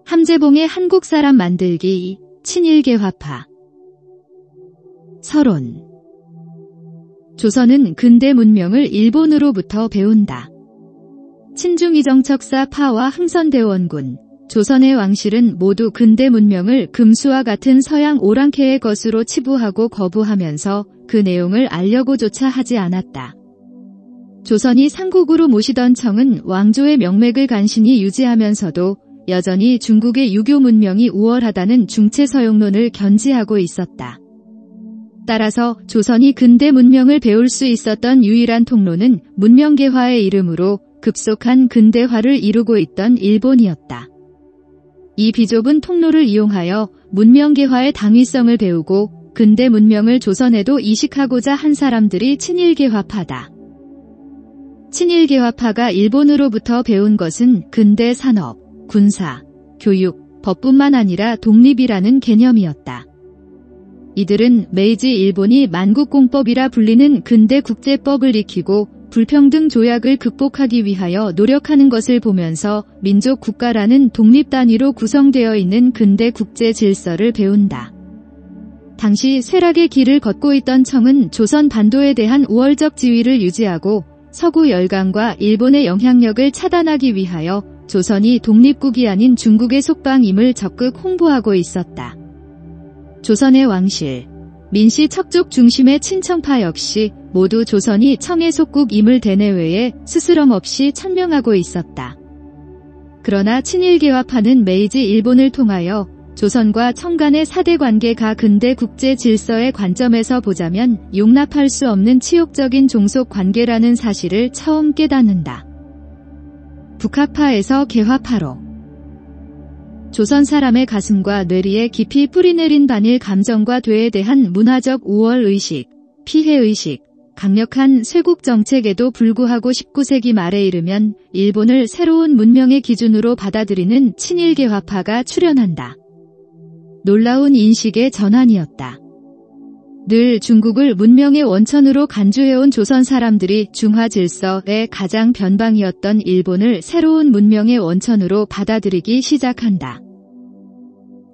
함재봉의 한국 사람 만들기, 친일개화파. 서론. 조선은 근대 문명을 일본으로부터 배운다. 친중이정척사 파와 흥선대원군, 조선의 왕실은 모두 근대 문명을 금수와 같은 서양 오랑캐의 것으로 치부하고 거부하면서 그 내용을 알려고조차 하지 않았다. 조선이 상국으로 모시던 청은 왕조의 명맥을 간신히 유지하면서도 여전히 중국의 유교 문명이 우월하다는 중체서용론을 견지하고 있었다. 따라서 조선이 근대 문명을 배울 수 있었던 유일한 통로는 문명개화의 이름으로 급속한 근대화를 이루고 있던 일본이었다. 이 비좁은 통로를 이용하여 문명개화의 당위성을 배우고 근대 문명을 조선에도 이식하고자 한 사람들이 친일개화파다. 친일개화파가 일본으로부터 배운 것은 근대 산업, 군사, 교육, 법뿐만 아니라 독립이라는 개념이었다. 이들은 메이지 일본이 만국공법이라 불리는 근대 국제법을 익히고 불평등 조약을 극복하기 위하여 노력하는 것을 보면서 민족 국가라는 독립단위로 구성되어 있는 근대 국제 질서를 배운다. 당시 쇠락의 길을 걷고 있던 청은 조선 반도에 대한 우월적 지위를 유지하고 서구 열강과 일본의 영향력을 차단하기 위하여 조선이 독립국이 아닌 중국의 속방임을 적극 홍보하고 있었다. 조선의 왕실, 민씨 척족 중심의 친청파 역시 모두 조선이 청의 속국임을 대내외에 스스럼 없이 천명하고 있었다. 그러나 친일개화파는 메이지 일본을 통하여 조선과 청 간의 사대관계가 근대 국제 질서의 관점에서 보자면 용납할 수 없는 치욕적인 종속관계라는 사실을 처음 깨닫는다. 북학파에서 개화파로. 조선 사람의 가슴과 뇌리에 깊이 뿌리내린 반일 감정과 되에 대한 문화적 우월의식, 피해의식, 강력한 쇄국 정책에도 불구하고 19세기 말에 이르면 일본을 새로운 문명의 기준으로 받아들이는 친일개화파가 출현한다. 놀라운 인식의 전환이었다. 늘 중국을 문명의 원천으로 간주해온 조선 사람들이 중화 질서의 가장 변방이었던 일본을 새로운 문명의 원천으로 받아들이기 시작한다.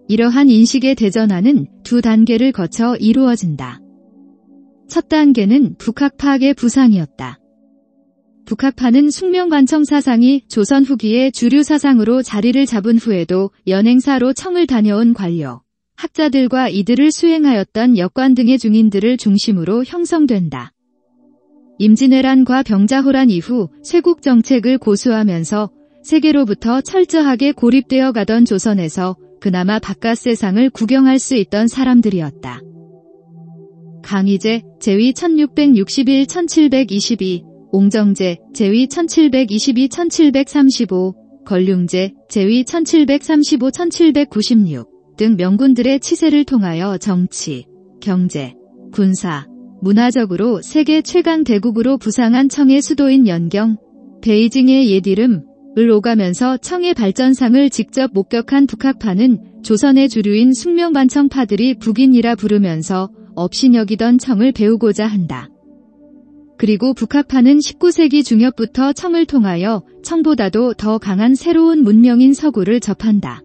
이러한 인식의 대전환은 두 단계를 거쳐 이루어진다. 첫 단계는 북학파의 부상이었다. 북학파는 숙명관청 사상이 조선 후기의 주류 사상으로 자리를 잡은 후에도 연행사로 청을 다녀온 관료, 학자들과 이들을 수행하였던 역관 등의 중인들을 중심으로 형성된다. 임진왜란과 병자호란 이후 쇄국 정책을 고수하면서 세계로부터 철저하게 고립되어 가던 조선에서 그나마 바깥 세상을 구경할 수 있던 사람들이었다. 강희제, 제위 1661-1722, 옹정제, 제위 1722-1735, 걸륭제, 제위 1735-1796 등 명군들의 치세를 통하여 정치, 경제, 군사, 문화적으로 세계 최강 대국으로 부상한 청의 수도인 연경, 베이징의 옛 이름을 오가면서 청의 발전상을 직접 목격한 북학파는 조선의 주류인 숙명관청파들이 북인이라 부르면서 업신여기던 청을 배우고자 한다. 그리고 북학파는 19세기 중엽부터 청을 통하여 청보다도 더 강한 새로운 문명인 서구를 접한다.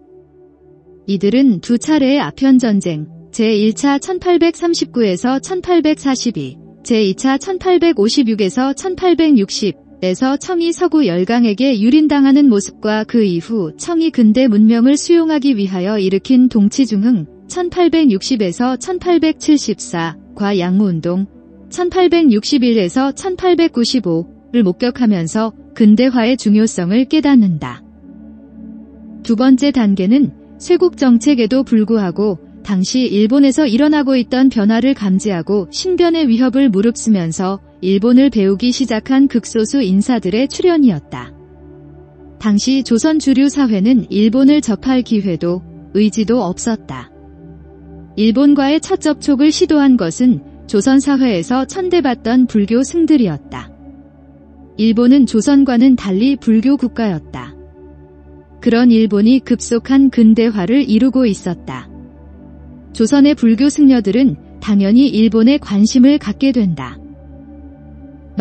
이들은 두 차례의 아편전쟁, 제1차 1839에서 1842, 제2차 1856에서 1860에서 청이 서구 열강에게 유린당하는 모습과 그 이후 청이 근대 문명을 수용하기 위하여 일으킨 동치중흥 1860에서 1874과 양무운동 1861에서 1895를 목격하면서 근대화의 중요성을 깨닫는다. 두 번째 단계는 쇄국 정책에도 불구하고 당시 일본에서 일어나고 있던 변화를 감지하고 신변의 위협을 무릅쓰면서 일본을 배우기 시작한 극소수 인사들의 출현이었다. 당시 조선 주류 사회는 일본을 접할 기회도 의지도 없었다. 일본과의 첫 접촉을 시도한 것은 조선 사회에서 천대받던 불교 승들이었다. 일본은 조선과는 달리 불교 국가였다. 그런 일본이 급속한 근대화를 이루고 있었다. 조선의 불교 승려들은 당연히 일본에 관심을 갖게 된다.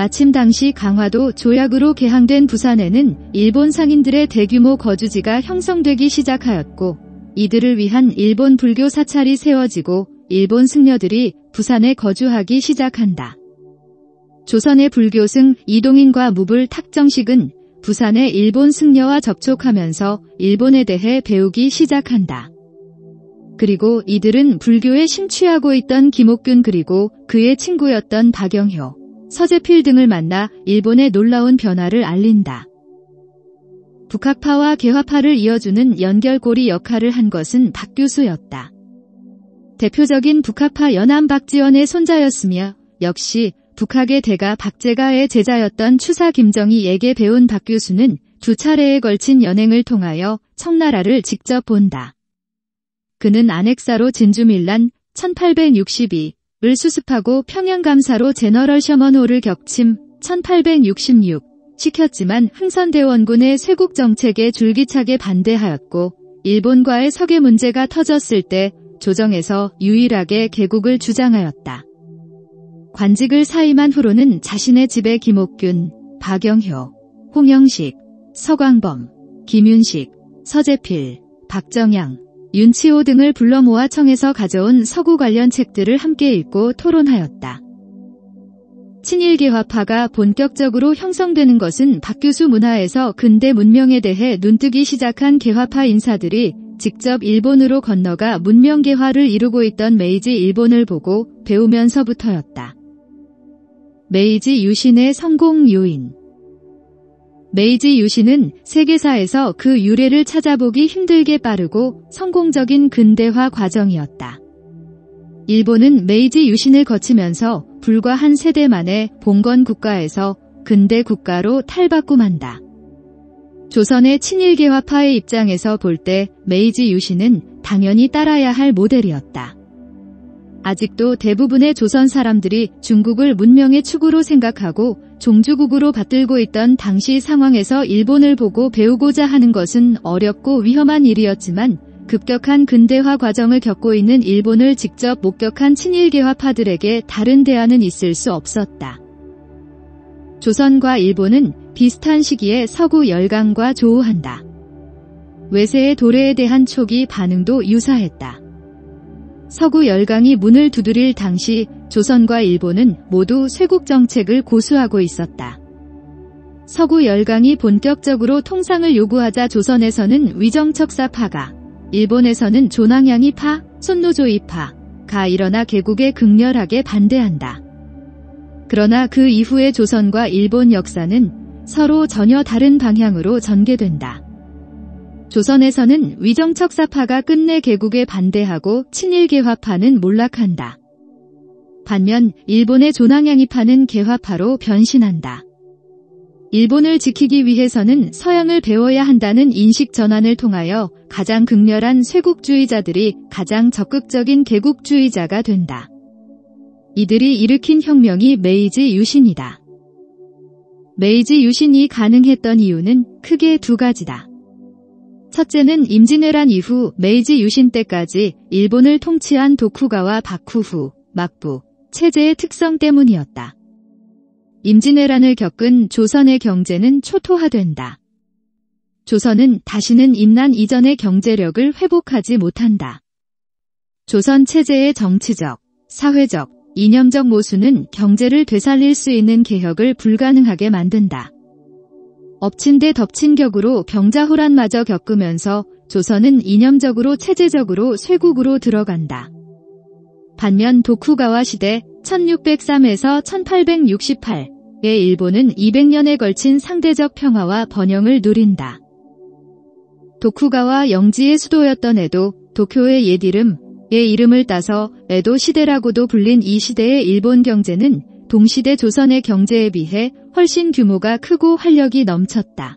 마침 당시 강화도 조약으로 개항된 부산에는 일본 상인들의 대규모 거주지가 형성되기 시작하였고 이들을 위한 일본 불교 사찰이 세워지고 일본 승려들이 부산에 거주하기 시작한다. 조선의 불교승 이동인과 무불 탁정식은 부산의 일본 승려와 접촉하면서 일본에 대해 배우기 시작한다. 그리고 이들은 불교에 심취하고 있던 김옥균 그리고 그의 친구였던 박영효, 서재필 등을 만나 일본의 놀라운 변화를 알린다. 북학파와 개화파를 이어주는 연결고리 역할을 한 것은 박규수였다. 대표적인 북학파 연암 박지원의 손자였으며 역시 북학의 대가 박제가의 제자였던 추사 김정희에게 배운 박규수는 두 차례에 걸친 연행을 통하여 청나라를 직접 본다. 그는 안핵사로 진주밀란 1862을 수습하고 평양감사로 제너럴 셔먼호를 격침 1866 시켰지만 흥선대원군의 쇄국 정책에 줄기차게 반대하였고 일본과의 서계 문제가 터졌을 때 조정에서 유일하게 개국을 주장하였다. 관직을 사임한 후로는 자신의 집에 김옥균, 박영효, 홍영식, 서광범, 김윤식, 서재필, 박정양, 윤치호 등을 불러 모아 청에서 가져온 서구 관련 책들을 함께 읽고 토론하였다. 친일개화파가 본격적으로 형성되는 것은 박규수 문화에서 근대 문명에 대해 눈뜨기 시작한 개화파 인사들이 직접 일본으로 건너가 문명개화를 이루고 있던 메이지 일본을 보고 배우면서부터였다. 메이지 유신의 성공 요인. 메이지 유신은 세계사에서 그 유래를 찾아보기 힘들게 빠르고 성공적인 근대화 과정이었다. 일본은 메이지 유신을 거치면서 불과 한 세대 만에 봉건 국가에서 근대 국가로 탈바꿈한다. 조선의 친일개화파의 입장에서 볼 때 메이지 유신은 당연히 따라야 할 모델이었다. 아직도 대부분의 조선 사람들이 중국을 문명의 축으로 생각하고 종주국으로 받들고 있던 당시 상황에서 일본을 보고 배우고자 하는 것은 어렵고 위험한 일이었지만 급격한 근대화 과정을 겪고 있는 일본을 직접 목격한 친일개화파들에게 다른 대안은 있을 수 없었다. 조선과 일본은 비슷한 시기에 서구 열강과 조우한다. 외세의 도래에 대한 초기 반응도 유사했다. 서구 열강이 문을 두드릴 당시 조선과 일본은 모두 쇄국 정책을 고수하고 있었다. 서구 열강이 본격적으로 통상을 요구하자 조선에서는 위정척사파가, 일본에서는 조낭양이파, 손노조이파가 일어나 개국에 극렬하게 반대한다. 그러나 그 이후의 조선과 일본 역사는 서로 전혀 다른 방향으로 전개된다. 조선에서는 위정척사파가 끝내 개국에 반대하고 친일개화파는 몰락한다. 반면 일본의 조낭양이파는 개화파로 변신한다. 일본을 지키기 위해서는 서양을 배워야 한다는 인식 전환을 통하여 가장 극렬한 쇄국주의자들이 가장 적극적인 개국주의자가 된다. 이들이 일으킨 혁명이 메이지 유신이다. 메이지 유신이 가능했던 이유는 크게 두 가지다. 첫째는 임진왜란 이후 메이지 유신 때까지 일본을 통치한 도쿠가와 바쿠후, 막부 체제의 특성 때문이었다. 임진왜란을 겪은 조선의 경제는 초토화된다. 조선은 다시는 임난 이전의 경제력을 회복하지 못한다. 조선 체제의 정치적, 사회적, 이념적 모순은 경제를 되살릴 수 있는 개혁을 불가능하게 만든다. 엎친 데 덮친 격으로 병자호란마저 겪으면서 조선은 이념적으로 체제적으로 쇄국으로 들어간다. 반면 도쿠가와 시대 1603에서 1868의 일본은 200년에 걸친 상대적 평화와 번영을 누린다. 도쿠가와 영지의 수도였던 에도, 도쿄의 옛 이름의 이름을 따서 에도 시대라고도 불린 이 시대의 일본 경제는 동시대 조선의 경제에 비해 훨씬 규모가 크고 활력이 넘쳤다.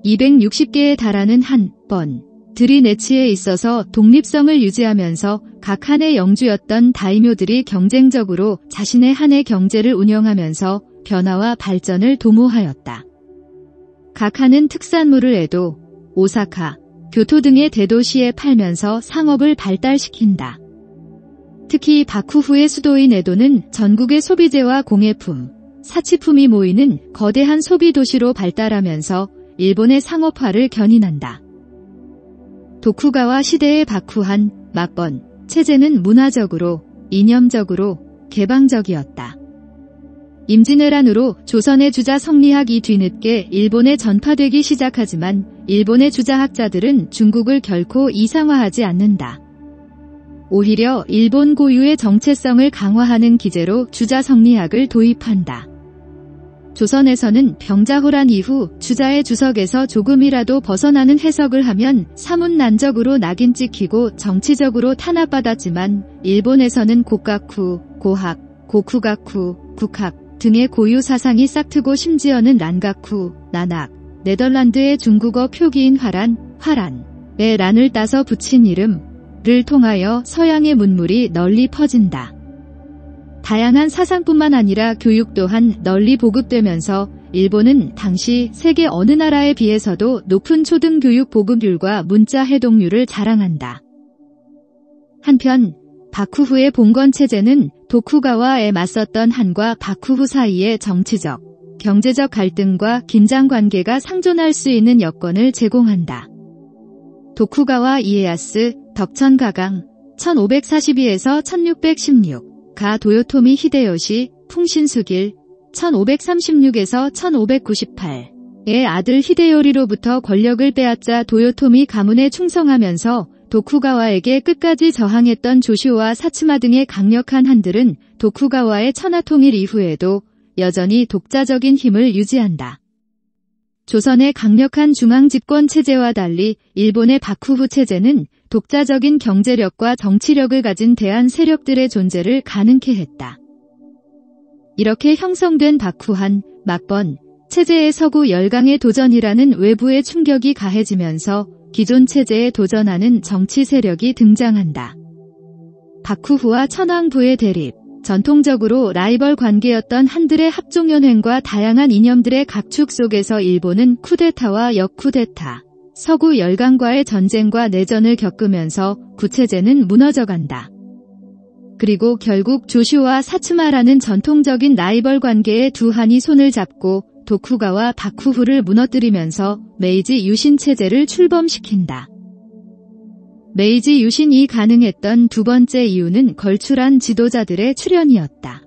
260개에 달하는 한번들이 내치에 있어서 독립성을 유지하면서 각 한의 영주였던 다이묘들이 경쟁적으로 자신의 한의 경제를 운영하면서 변화와 발전을 도모하였다. 각 한은 특산물을 에도, 오사카, 교토 등의 대도시에 팔면서 상업을 발달시킨다. 특히 바쿠후의 수도인 에도는 전국의 소비재와 공예품, 사치품이 모이는 거대한 소비 도시로 발달하면서 일본의 상업화를 견인한다. 도쿠가와 시대의 바쿠한, 막번, 체제는 문화적으로, 이념적으로 개방적이었다. 임진왜란으로 조선의 주자 성리학이 뒤늦게 일본에 전파되기 시작하지만 일본의 주자학자들은 중국을 결코 이상화하지 않는다. 오히려 일본 고유의 정체성을 강화하는 기제로 주자 성리학을 도입한다. 조선에서는 병자호란 이후 주자의 주석에서 조금이라도 벗어나는 해석을 하면 사문난적으로 낙인 찍히고 정치적으로 탄압받았지만 일본에서는 고가쿠, 고학, 고쿠가쿠, 국학 등의 고유 사상이 싹트고 심지어는 란가쿠, 난학, 네덜란드의 중국어 표기인 화란의 란을 따서 붙인 이름을 통하여 서양의 문물이 널리 퍼진다. 다양한 사상뿐만 아니라 교육 또한 널리 보급되면서 일본은 당시 세계 어느 나라에 비해서도 높은 초등교육 보급률과 문자 해독률을 자랑한다. 한편 바쿠후의 봉건체제는 도쿠가와에 맞섰던 한과 바쿠후 사이의 정치적, 경제적 갈등과 긴장관계가 상존할 수 있는 여건을 제공한다. 도쿠가와 이에야스, 덕천가강, 1542에서 1616, 가 도요토미 히데요시, 풍신수길, 1536에서 1598의 아들 히데요리로부터 권력을 빼앗자 도요토미 가문에 충성하면서 도쿠가와에게 끝까지 저항했던 조슈와 사츠마 등의 강력한 한들은 도쿠가와의 천하통일 이후에도 여전히 독자적인 힘을 유지한다. 조선의 강력한 중앙집권 체제와 달리 일본의 바쿠후 체제는 독자적인 경제력과 정치력을 가진 대한 세력들의 존재를 가능케 했다. 이렇게 형성된 바쿠한, 막번, 체제의 서구 열강의 도전이라는 외부의 충격이 가해지면서 기존 체제에 도전하는 정치 세력이 등장한다. 바쿠후와 천황부의 대립, 전통적으로 라이벌 관계였던 한들의 합종연횡과 다양한 이념들의 각축 속에서 일본은 쿠데타와 역쿠데타, 서구 열강과의 전쟁과 내전을 겪으면서 구체제는 무너져간다. 그리고 결국 조슈와 사츠마라는 전통적인 라이벌 관계의 두 한이 손을 잡고 도쿠가와 바쿠후를 무너뜨리면서 메이지 유신 체제를 출범시킨다. 메이지 유신이 가능했던 두 번째 이유는 걸출한 지도자들의 출현이었다.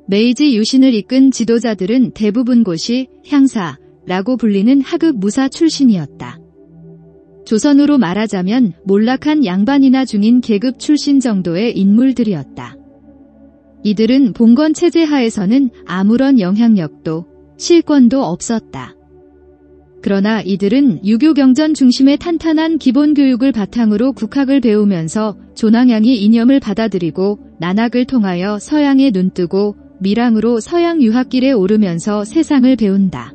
메이지 유신을 이끈 지도자들은 대부분 고시, 향사라고 불리는 하급 무사 출신이었다. 조선으로 말하자면 몰락한 양반이나 중인 계급 출신 정도의 인물들이었다. 이들은 봉건 체제 하에서는 아무런 영향력도 실권도 없었다. 그러나 이들은 유교 경전 중심의 탄탄한 기본 교육을 바탕으로 국학을 배우면서 존왕양이 이념을 받아들이고 난학을 통하여 서양에 눈뜨고 밀항으로 서양 유학길에 오르면서 세상을 배운다.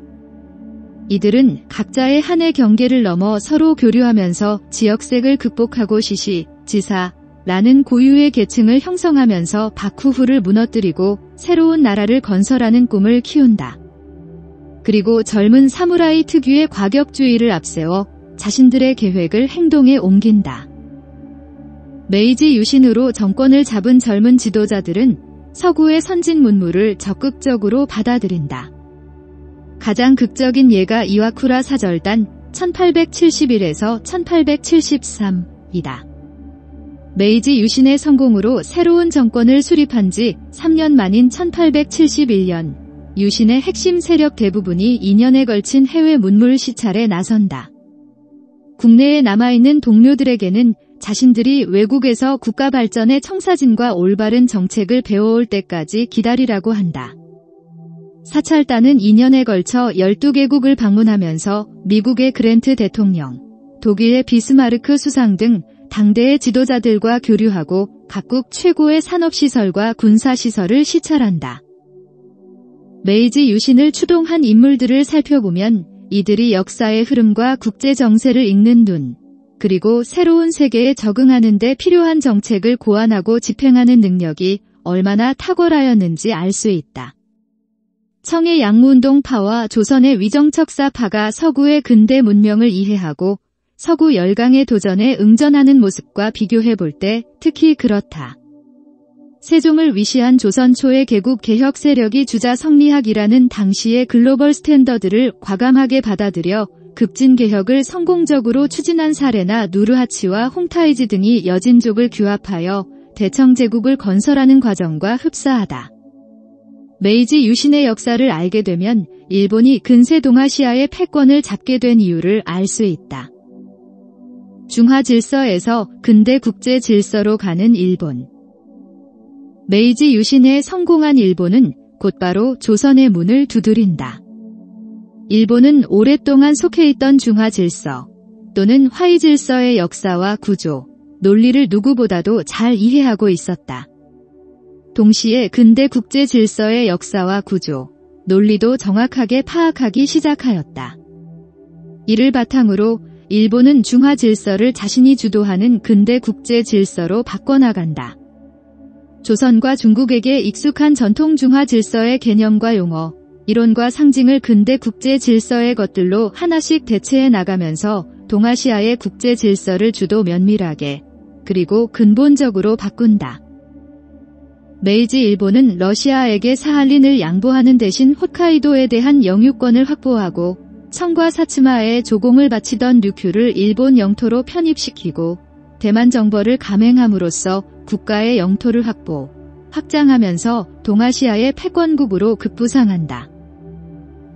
이들은 각자의 한의 경계를 넘어 서로 교류하면서 지역색을 극복하고 시시, 지사라는 고유의 계층을 형성하면서 바쿠후를 무너뜨리고 새로운 나라를 건설하는 꿈을 키운다. 그리고 젊은 사무라이 특유의 과격주의를 앞세워 자신들의 계획을 행동에 옮긴다. 메이지 유신으로 정권을 잡은 젊은 지도자들은 서구의 선진 문물을 적극적으로 받아들인다. 가장 극적인 예가 이와쿠라 사절단 1871에서 1873이다. 메이지 유신의 성공으로 새로운 정권을 수립한 지 3년 만인 1871년 유신의 핵심 세력 대부분이 2년에 걸친 해외 문물 시찰에 나선다. 국내에 남아있는 동료들에게는 자신들이 외국에서 국가 발전의 청사진과 올바른 정책을 배워올 때까지 기다리라고 한다. 사찰단은 2년에 걸쳐 12개국을 방문하면서 미국의 그랜트 대통령, 독일의 비스마르크 수상 등 당대의 지도자들과 교류하고 각국 최고의 산업시설과 군사시설을 시찰한다. 메이지 유신을 추동한 인물들을 살펴보면 이들이 역사의 흐름과 국제 정세를 읽는 눈, 그리고 새로운 세계에 적응하는 데 필요한 정책을 고안하고 집행하는 능력이 얼마나 탁월하였는지 알 수 있다. 청의 양무운동파와 조선의 위정척사파가 서구의 근대 문명을 이해하고 서구 열강의 도전에 응전하는 모습과 비교해 볼 때 특히 그렇다. 세종을 위시한 조선 초의 개국 개혁 세력이 주자 성리학이라는 당시의 글로벌 스탠더드를 과감하게 받아들여 급진 개혁을 성공적으로 추진한 사례나 누르하치와 홍타이지 등이 여진족을 규합하여 대청제국을 건설하는 과정과 흡사하다. 메이지 유신의 역사를 알게 되면 일본이 근세 동아시아의 패권을 잡게 된 이유를 알 수 있다. 중화 질서에서 근대 국제 질서로 가는 일본. 메이지 유신에 성공한 일본은 곧바로 조선의 문을 두드린다. 일본은 오랫동안 속해 있던 중화 질서 또는 화이 질서의 역사와 구조, 논리를 누구보다도 잘 이해하고 있었다. 동시에 근대 국제 질서의 역사와 구조, 논리도 정확하게 파악하기 시작하였다. 이를 바탕으로 일본은 중화 질서를 자신이 주도하는 근대 국제 질서로 바꿔나간다. 조선과 중국에게 익숙한 전통 중화 질서의 개념과 용어, 이론과 상징을 근대 국제 질서의 것들로 하나씩 대체해 나가면서 동아시아의 국제 질서를 주도 면밀하게, 그리고 근본적으로 바꾼다. 메이지 일본은 러시아에게 사할린을 양보하는 대신 홋카이도에 대한 영유권을 확보하고 청과 사츠마에 조공을 바치던 류큐를 일본 영토로 편입시키고 대만 정벌을 감행함으로써 국가의 영토를 확장하면서 동아시아의 패권국으로 급부상한다.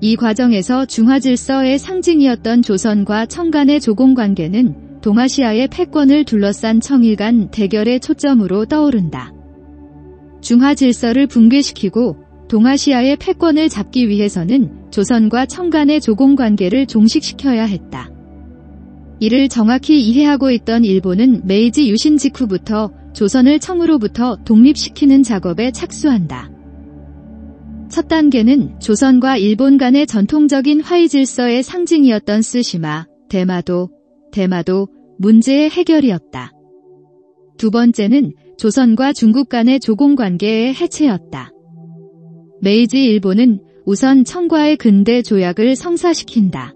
이 과정에서 중화 질서의 상징이었던 조선과 청 간의 조공관계는 동아시아의 패권을 둘러싼 청일 간 대결의 초점으로 떠오른다. 중화 질서를 붕괴시키고 동아시아의 패권을 잡기 위해서는 조선과 청 간의 조공관계를 종식시켜야 했다. 이를 정확히 이해하고 있던 일본은 메이지 유신 직후부터 조선을 청으로부터 독립시키는 작업에 착수한다. 첫 단계는 조선과 일본 간의 전통적인 화이 질서의 상징이었던 쓰시마, 대마도 문제의 해결이었다. 두 번째는 조선과 중국 간의 조공관계의 해체였다. 메이지 일본은 우선 청과의 근대 조약을 성사시킨다.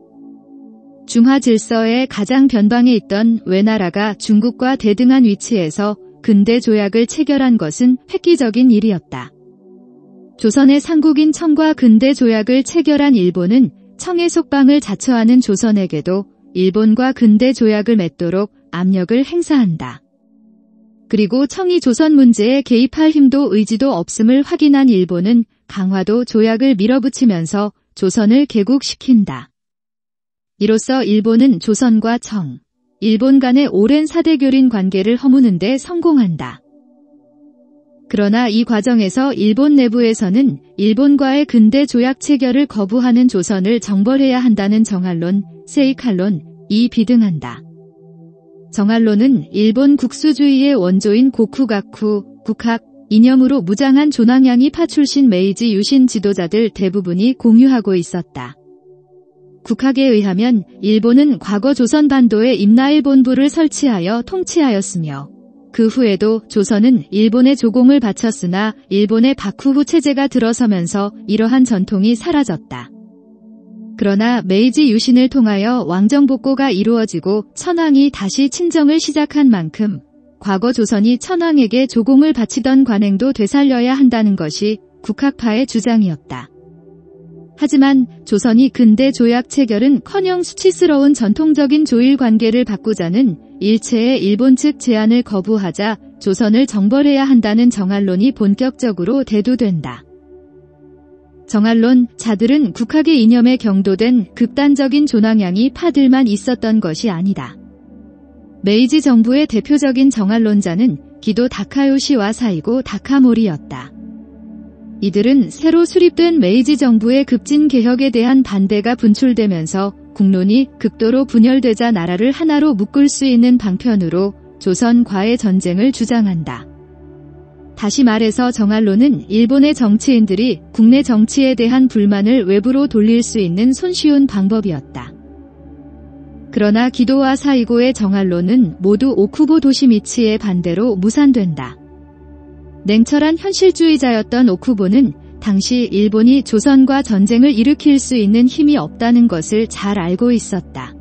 중화 질서의 가장 변방에 있던 외나라가 중국과 대등한 위치에서 근대 조약을 체결한 것은 획기적인 일이었다. 조선의 상국인 청과 근대 조약을 체결한 일본은 청의 속방을 자처하는 조선에게도 일본과 근대 조약을 맺도록 압력을 행사한다. 그리고 청이 조선 문제에 개입할 힘도 의지도 없음을 확인한 일본은 강화도 조약을 밀어붙이면서 조선을 개국시킨다. 이로써 일본은 조선과 청, 일본 간의 오랜 사대교린 관계를 허무는 데 성공한다. 그러나 이 과정에서 일본 내부에서는 일본과의 근대 조약 체결을 거부하는 조선을 정벌해야 한다는 정할론, 세이칼론이 비등한다. 정할론은 일본 국수주의의 원조인 고쿠가쿠, 국학, 이념으로 무장한 조낭양이 파출신 메이지 유신 지도자들 대부분이 공유하고 있었다. 국학에 의하면 일본은 과거 조선 반도에 임나일 본부를 설치하여 통치하였으며 그 후에도 조선은 일본의 조공을 바쳤으나 일본의 바쿠후 체제가 들어서면서 이러한 전통이 사라졌다. 그러나 메이지 유신을 통하여 왕정복고가 이루어지고 천황이 다시 친정을 시작한 만큼 과거 조선이 천황에게 조공을 바치던 관행도 되살려야 한다는 것이 국학파의 주장이었다. 하지만 조선이 근대 조약 체결은커녕 수치스러운 전통적인 조일 관계를 바꾸자는 일체의 일본 측 제안을 거부하자 조선을 정벌해야 한다는 정할론이 본격적으로 대두된다. 정할론자들은 국학의 이념에 경도된 극단적인 조낭양이 파들만 있었던 것이 아니다. 메이지 정부의 대표적인 정할론자는 기도 다카요시와 사이고 다카모리였다. 이들은 새로 수립된 메이지 정부의 급진 개혁에 대한 반대가 분출되면서 국론이 극도로 분열되자 나라를 하나로 묶을 수 있는 방편으로 조선과의 전쟁을 주장한다. 다시 말해서 정할론은 일본의 정치인들이 국내 정치에 대한 불만을 외부로 돌릴 수 있는 손쉬운 방법이었다. 그러나 기도와 사이고의 정할론은 모두 오쿠보 도시미치의 반대로 무산된다. 냉철한 현실주의자였던 오쿠보는 당시 일본이 조선과 전쟁을 일으킬 수 있는 힘이 없다는 것을 잘 알고 있었다.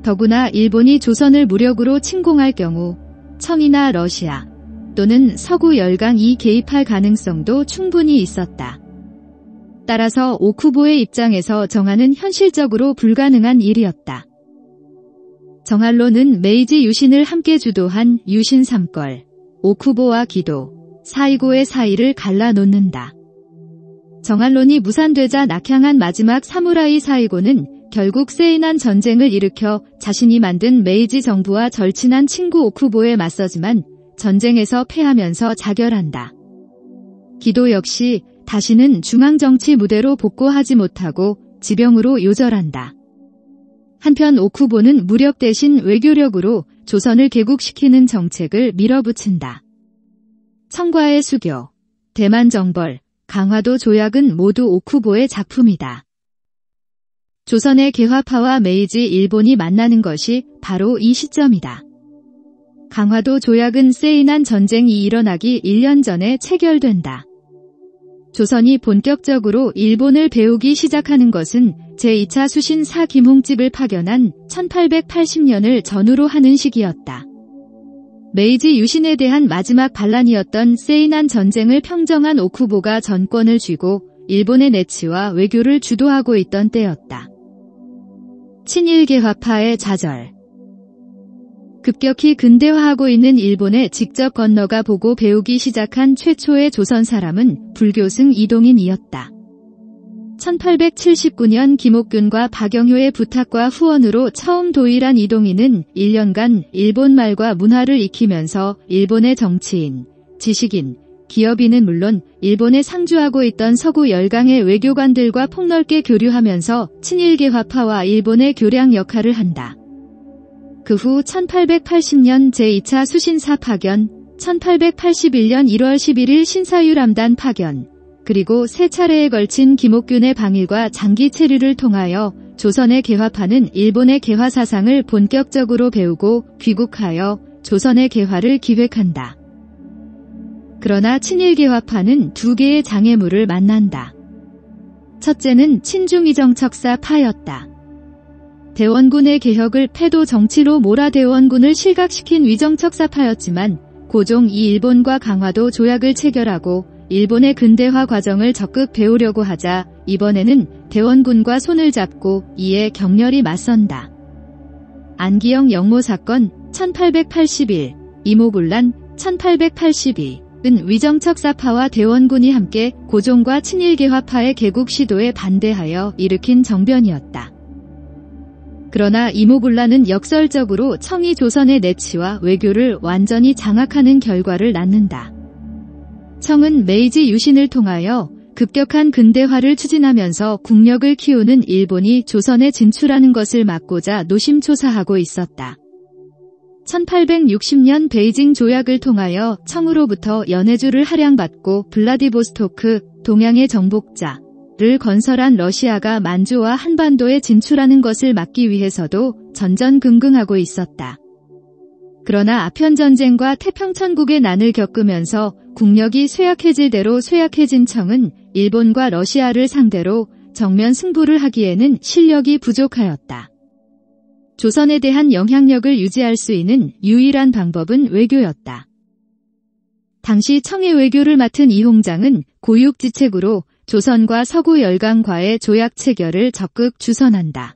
더구나 일본이 조선을 무력으로 침공할 경우 청이나 러시아, 또는 서구 열강이 개입할 가능성도 충분히 있었다. 따라서 오쿠보의 입장에서 정화는 현실적으로 불가능한 일이었다. 정할로는 메이지 유신을 함께 주도한 유신 3걸, 오쿠보와 기도, 사이고의 사이를 갈라놓는다. 정할론이 무산되자 낙향한 마지막 사무라이 사이고는 결국 세이난 전쟁을 일으켜 자신이 만든 메이지 정부와 절친한 친구 오쿠보에 맞서지만 전쟁에서 패하면서 자결한다. 기도 역시 다시는 중앙정치 무대로 복구하지 못하고 지병으로 요절한다. 한편 오쿠보는 무력 대신 외교력으로 조선을 개국시키는 정책을 밀어붙인다. 청과의 수교, 대만 정벌, 강화도 조약은 모두 오쿠보의 작품이다. 조선의 개화파와 메이지 일본이 만나는 것이 바로 이 시점이다. 강화도 조약은 세이난 전쟁이 일어나기 1년 전에 체결된다. 조선이 본격적으로 일본을 배우기 시작하는 것은 제2차 수신 사 김홍집을 파견한 1880년을 전후로 하는 시기였다. 메이지 유신에 대한 마지막 반란이었던 세이난 전쟁을 평정한 오쿠보가 전권을 쥐고 일본의 내치와 외교를 주도하고 있던 때였다. 친일개화파의 좌절. 급격히 근대화하고 있는 일본에 직접 건너가 보고 배우기 시작한 최초의 조선 사람은 불교승 이동인이었다. 1879년 김옥균과 박영효의 부탁과 후원으로 처음 도일한 이동인은 1년간 일본 말과 문화를 익히면서 일본의 정치인, 지식인, 기업인은 물론 일본에 상주하고 있던 서구 열강의 외교관들과 폭넓게 교류하면서 친일개화파와 일본의 교량 역할을 한다. 그 후 1880년 제2차 수신사 파견, 1881년 1월 11일 신사유람단 파견, 그리고 세 차례에 걸친 김옥균의 방일과 장기 체류를 통하여 조선의 개화파는 일본의 개화 사상을 본격적으로 배우고 귀국하여 조선의 개화를 기획한다. 그러나 친일개화파는 두 개의 장애물을 만난다. 첫째는 친중위정척사 파였다. 대원군의 개혁을 패도 정치로 몰아 대원군을 실각시킨 위정척사파였지만 고종 이 일본과 강화도 조약을 체결하고 일본의 근대화 과정을 적극 배우려고 하자 이번에는 대원군과 손을 잡고 이에 격렬히 맞선다. 안기영 영모 사건 1881, 이모군란 1882은 위정척사파와 대원군이 함께 고종과 친일개화파의 개국 시도에 반대하여 일으킨 정변이었다. 그러나 이모군란은 역설적으로 청이 조선의 내치와 외교를 완전히 장악하는 결과를 낳는다. 청은 메이지 유신을 통하여 급격한 근대화를 추진하면서 국력을 키우는 일본이 조선에 진출하는 것을 막고자 노심초사하고 있었다. 1860년 베이징 조약을 통하여 청으로부터 연해주를 할양받고 블라디보스토크, 동양의 정복자를 건설한 러시아가 만주와 한반도에 진출하는 것을 막기 위해서도 전전긍긍하고 있었다. 그러나 아편전쟁과 태평천국의 난을 겪으면서 국력이 쇠약해질 대로 쇠약해진 청은 일본과 러시아를 상대로 정면 승부를 하기에는 실력이 부족하였다. 조선에 대한 영향력을 유지할 수 있는 유일한 방법은 외교였다. 당시 청의 외교를 맡은 이홍장은 고육지책으로 조선과 서구 열강과의 조약 체결을 적극 주선한다.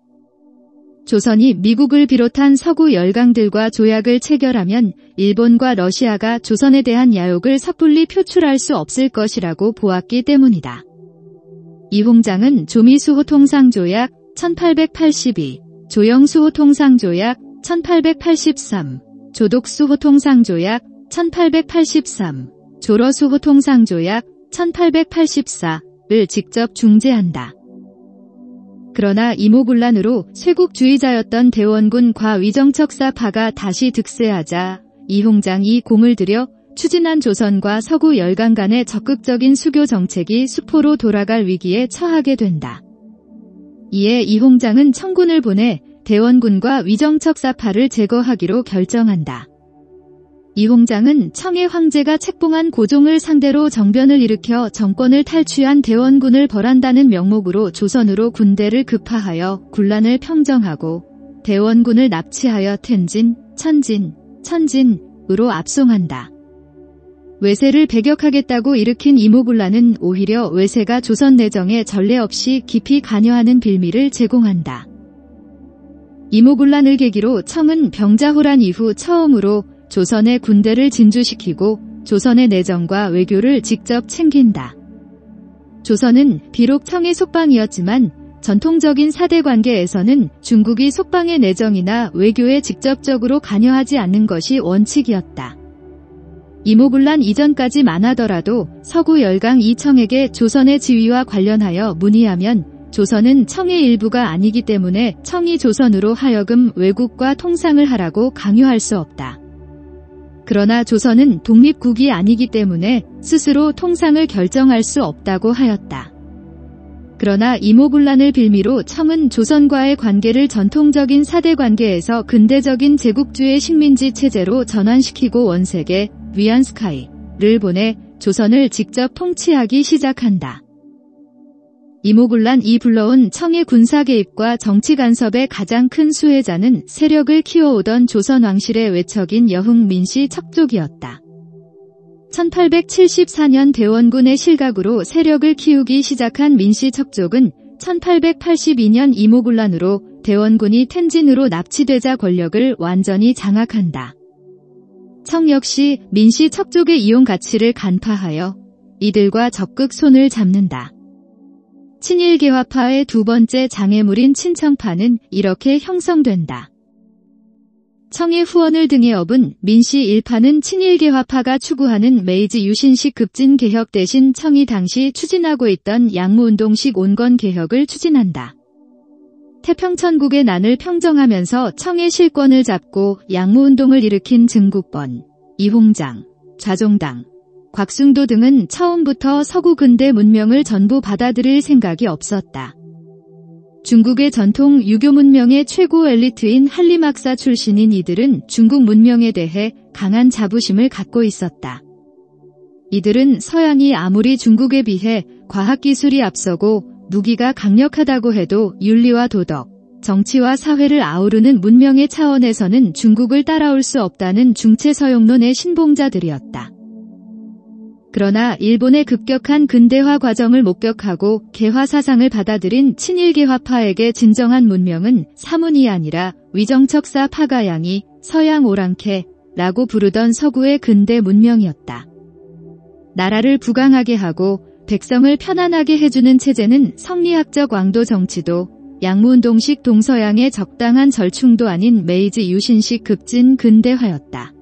조선이 미국을 비롯한 서구 열강들과 조약을 체결하면 일본과 러시아가 조선에 대한 야욕을 섣불리 표출할 수 없을 것이라고 보았기 때문이다. 이홍장은 조미수호통상조약 1882, 조영수호통상조약 1883, 조독수호통상조약 1883, 조러수호통상조약 1884를 직접 중재한다. 그러나 이모군란으로 쇄국주의자였던 대원군 과위정척사파가 다시 득세하자 이홍장이 공을 들여 추진한 조선과 서구 열강 간의 적극적인 수교 정책이 수포로 돌아갈 위기에 처하게 된다. 이에 이홍장은 청군을 보내 대원군과 위정척사파를 제거하기로 결정한다. 이홍장은 청의 황제가 책봉한 고종을 상대로 정변을 일으켜 정권을 탈취한 대원군을 벌한다는 명목으로 조선으로 군대를 급파하여 군란을 평정하고 대원군을 납치하여 텐진, 천진, 천진으로 압송한다. 외세를 배격하겠다고 일으킨 이모군란은 오히려 외세가 조선 내정에 전례 없이 깊이 관여하는 빌미를 제공한다. 이모군란을 계기로 청은 병자호란 이후 처음으로 조선의 군대를 진주시키고 조선의 내정과 외교를 직접 챙긴다. 조선은 비록 청의 속방이었지만 전통적인 사대 관계에서는 중국이 속방의 내정이나 외교에 직접적으로 관여하지 않는 것이 원칙이었다. 이모군란 이전까지 만하더라도 서구 열강 이청에게 조선의 지위와 관련하여 문의하면 조선은 청의 일부가 아니기 때문에 청이 조선으로 하여금 외국과 통상을 하라고 강요할 수 없다. 그러나 조선은 독립국이 아니기 때문에 스스로 통상을 결정할 수 없다고 하였다. 그러나 이모군란을 빌미로 청은 조선과의 관계를 전통적인 사대 관계에서 근대적인 제국주의 식민지 체제로 전환시키고 원색에 위안스카이를 보내 조선을 직접 통치하기 시작한다. 이모군란 이 불러온 청의 군사 개입과 정치 간섭의 가장 큰 수혜자는 세력을 키워오던 조선 왕실의 외척인 여흥 민씨 척족이었다. 1874년 대원군의 실각으로 세력을 키우기 시작한 민씨 척족은 1882년 이모군란으로 대원군이 텐진으로 납치되자 권력을 완전히 장악한다. 청 역시 민씨 척족의 이용 가치를 간파하여 이들과 적극 손을 잡는다. 친일개화파의 두 번째 장애물인 친청파는 이렇게 형성된다. 청의 후원을 등에 업은 민씨 일파는 친일개화파가 추구하는 메이지 유신식 급진개혁 대신 청이 당시 추진하고 있던 양무운동식 온건개혁을 추진한다. 태평천국의 난을 평정하면서 청의 실권을 잡고 양무운동을 일으킨 증국번, 이홍장, 좌종당, 곽숭도 등은 처음부터 서구 근대 문명을 전부 받아들일 생각이 없었다. 중국의 전통 유교 문명의 최고 엘리트인 한림학사 출신인 이들은 중국 문명에 대해 강한 자부심을 갖고 있었다. 이들은 서양이 아무리 중국에 비해 과학기술이 앞서고 무기가 강력하다고 해도 윤리와 도덕, 정치와 사회를 아우르는 문명의 차원에서는 중국을 따라올 수 없다는 중체서용론의 신봉자들이었다. 그러나 일본의 급격한 근대화 과정을 목격하고 개화 사상을 받아들인 친일개화파에게 진정한 문명은 사문이 아니라 위정척사 파가양이 서양 오랑캐라고 부르던 서구의 근대 문명이었다. 나라를 부강하게 하고 백성을 편안하게 해주는 체제는 성리학적 왕도 정치도 양무운동식 동서양의 적당한 절충도 아닌 메이지 유신식 급진 근대화였다.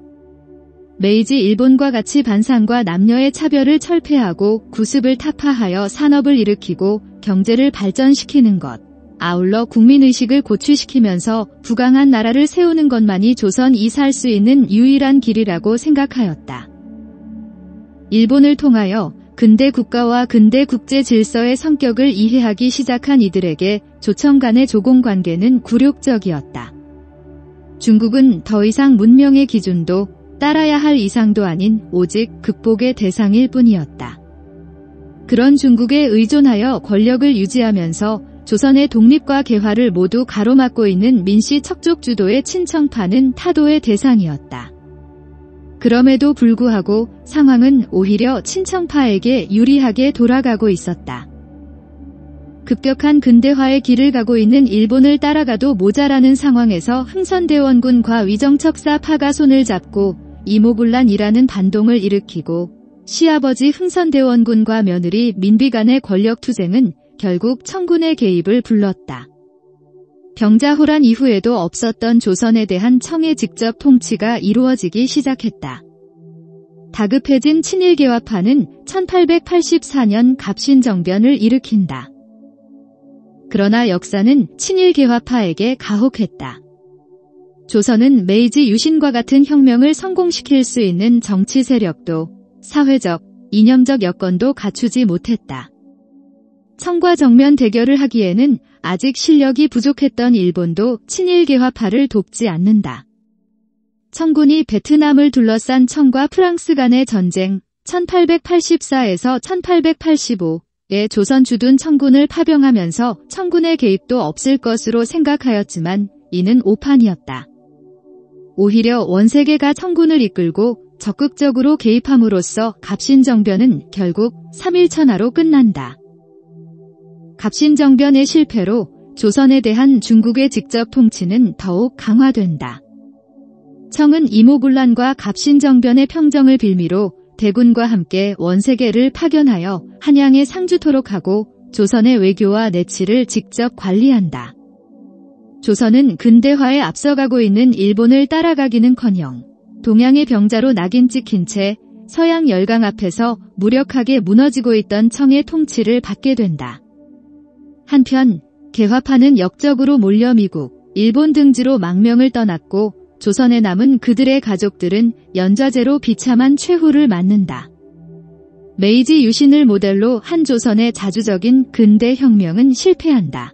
메이지 일본과 같이 반상과 남녀의 차별을 철폐하고 구습을 타파하여 산업을 일으키고 경제를 발전시키는 것, 아울러 국민의식을 고취시키면서 부강한 나라를 세우는 것만이 조선이 살 수 있는 유일한 길이라고 생각하였다. 일본을 통하여 근대 국가와 근대 국제 질서의 성격을 이해하기 시작한 이들에게 조청 간의 조공관계는 굴욕적이었다. 중국은 더 이상 문명의 기준도 따라야 할 이상도 아닌 오직 극복의 대상일 뿐이었다. 그런 중국에 의존하여 권력을 유지하면서 조선의 독립과 개화를 모두 가로막고 있는 민씨 척족 주도의 친청파는 타도의 대상이었다. 그럼에도 불구하고 상황은 오히려 친청파에게 유리하게 돌아가고 있었다. 급격한 근대화의 길을 가고 있는 일본을 따라가도 모자라는 상황에서 흥선대원군과 위정척사 파가 손을 잡고 이모군란이라는 반동을 일으키고 시아버지 흥선대원군과 며느리 민비 간의 권력투쟁은 결국 청군의 개입을 불렀다. 병자호란 이후에도 없었던 조선에 대한 청의 직접 통치가 이루어지기 시작했다. 다급해진 친일개화파는 1884년 갑신정변을 일으킨다. 그러나 역사는 친일개화파에게 가혹했다. 조선은 메이지 유신과 같은 혁명을 성공시킬 수 있는 정치 세력도 사회적, 이념적 여건도 갖추지 못했다. 청과 정면 대결을 하기에는 아직 실력이 부족했던 일본도 친일개화파를 돕지 않는다. 청군이 베트남을 둘러싼 청과 프랑스 간의 전쟁 1884에서 1885에 조선 주둔 청군을 파병하면서 청군의 개입도 없을 것으로 생각하였지만 이는 오판이었다. 오히려 원세계가 청군을 이끌고 적극적으로 개입함으로써 갑신정변은 결국 3.1천하로 끝난다. 갑신정변의 실패로 조선에 대한 중국의 직접 통치는 더욱 강화된다. 청은 이모군란과 갑신정변의 평정을 빌미로 대군과 함께 원세계를 파견하여 한양에 상주토록 하고 조선의 외교와 내치를 직접 관리한다. 조선은 근대화에 앞서가고 있는 일본을 따라가기는커녕 동양의 병자로 낙인 찍힌 채 서양 열강 앞에서 무력하게 무너지고 있던 청의 통치를 받게 된다. 한편 개화파는 역적으로 몰려 미국, 일본 등지로 망명을 떠났고 조선에 남은 그들의 가족들은 연좌제로 비참한 최후를 맞는다. 메이지 유신을 모델로 한 조선의 자주적인 근대 혁명은 실패한다.